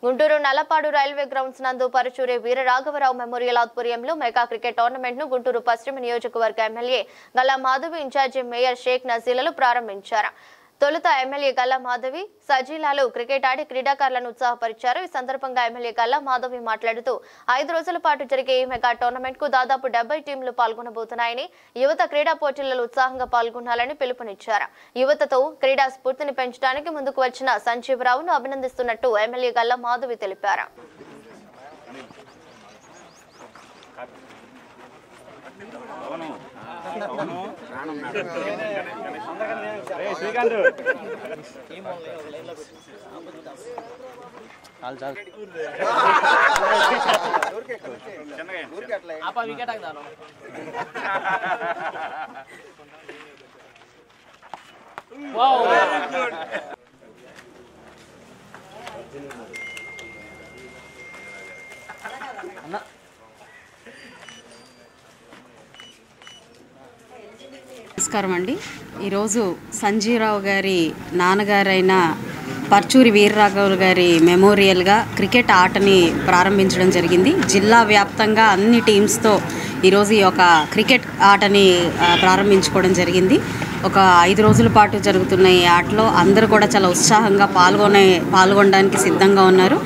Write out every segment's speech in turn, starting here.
Guntur Nallapadu railway grounds నందు పరుచూరి వీరరాఘవరావు memorial ఆధ్వర్యంలో మెగా క్రికెట్ టోర్నమెంట్ ను గుంటూరు పశ్చిమ నియోజకవర్గ MLA Galla Madhavi incharge mayor Sheikh నజీలాలు ప్రారంభించారు. తొలుత ఎమ్మెల్యే గల్లా మాధవి సజీలాలు క్రికెట్ ఆడి క్రీడాకారులను ఉత్సాహపరిచారు. ఈ సందర్భంగా ఎమ్మెల్యే గల్లా మాధవి మాట్లాడుతూ 5 రోజుల పాటు జరిగే ఈ మెగా టోర్నమెంట్ కు దాదాపు 70 టీంలు పాల్గొనబోతున్నాయని, యువత క్రీడా పోటీలలో ఉత్సాహంగా పాల్గొనాలని పిలుపునిచ్చారు. యువతతో క్రీడా స్ఫూర్తిని పెంచడానికి ముందుకు వచ్చిన సంజీవరావును అభినందిస్తున్నట్టు ఎమ్మెల్యే గల్లా మాధవి తెలిపారు. నమస్కారం అండి. ఈరోజు సంజీవరావు గారి నాన్నగారైన పర్చూరి వీరరాఘవులు గారి మెమోరియల్గా క్రికెట్ ఆటని ప్రారంభించడం జరిగింది. జిల్లా వ్యాప్తంగా అన్ని టీమ్స్తో ఈరోజు ఈ యొక్క క్రికెట్ ఆటని ప్రారంభించుకోవడం జరిగింది. ఒక 5 రోజుల పాటు జరుగుతున్న ఈ ఆటలో అందరూ కూడా చాలా ఉత్సాహంగా పాల్గొనడానికి సిద్ధంగా ఉన్నారు.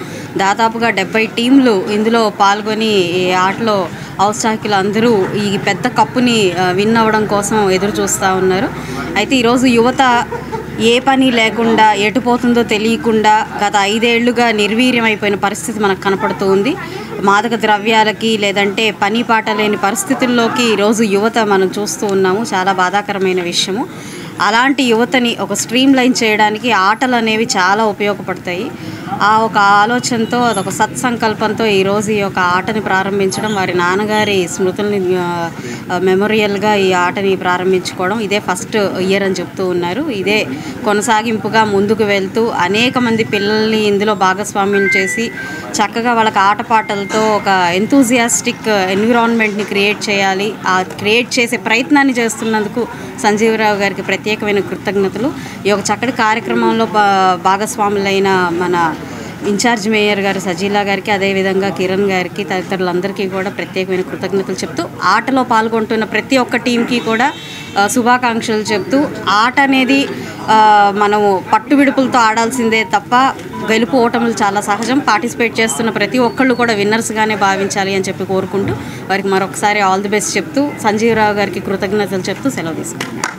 దాదాపుగా 70 టీంలు ఇందులో పాల్గొని ఈ ఆటలో ఔత్సాహికులు అందరూ ఈ పెద్ద కప్పుని విన్ అవ్వడం కోసం ఎదురు చూస్తూ ఉన్నారు. అయితే ఈరోజు యువత ఏ పని లేకుండా ఎటుపోతుందో తెలియకుండా గత 5 ఏళ్లుగా నిర్వీర్యం అయిపోయిన పరిస్థితి మనకు కనపడుతూ ఉంది. మాదక ద్రవ్యాలకి లేదంటే పని పాట లేని పరిస్థితుల్లోకి ఈరోజు యువత మనం చూస్తూ ఉన్నాము. చాలా బాధాకరమైన విషయము. అలాంటి యువతని ఒక స్ట్రీమ్ లైన్ చేయడానికి ఆటలు అనేవి చాలా ఉపయోగపడతాయి. ఆ ఒక ఆలోచనతో అదొక సత్సంకల్పంతో ఈరోజు ఈ యొక్క ఆటని ప్రారంభించడం, వారి నాన్నగారి స్మృతుల్ని మెమోరియల్గా ఈ ఆటని ప్రారంభించుకోవడం ఇదే ఫస్ట్ ఇయర్ అని చెప్తూ ఉన్నారు. ఇదే కొనసాగింపుగా ముందుకు వెళ్తూ అనేక మంది పిల్లల్ని ఇందులో భాగస్వామ్యం చేసి చక్కగా వాళ్ళకి ఆటపాటలతో ఒక ఎంతూజియాస్టిక్ ఎన్విరాన్మెంట్ని క్రియేట్ చేయాలి. ఆ క్రియేట్ చేసే ప్రయత్నాన్ని చేస్తున్నందుకు సంజీవరావు గారికి ప్రత్యేకమైన కృతజ్ఞతలు. ఈ ఒక చక్కటి కార్యక్రమంలో భాగస్వాములైన మన ఇన్ఛార్జ్ మేయర్ గారు సజీలా గారికి, అదేవిధంగా కిరణ్ గారికి, తదితరులందరికీ కూడా ప్రత్యేకమైన కృతజ్ఞతలు చెప్తూ ఆటలో పాల్గొంటున్న ప్రతి ఒక్క టీంకి కూడా శుభాకాంక్షలు చెప్తూ ఆట అనేది మనము పట్టువిడుపులతో ఆడాల్సిందే తప్ప గెలుపు ఓటములు చాలా సహజం. పార్టిసిపేట్ చేస్తున్న ప్రతి ఒక్కళ్ళు కూడా విన్నర్స్గానే భావించాలి అని చెప్పి కోరుకుంటూ వారికి మరొకసారి ఆల్ ది బెస్ట్ చెప్తూ సంజీవరావు గారికి కృతజ్ఞతలు చెప్తూ సెలవు తీసుకుంటాం.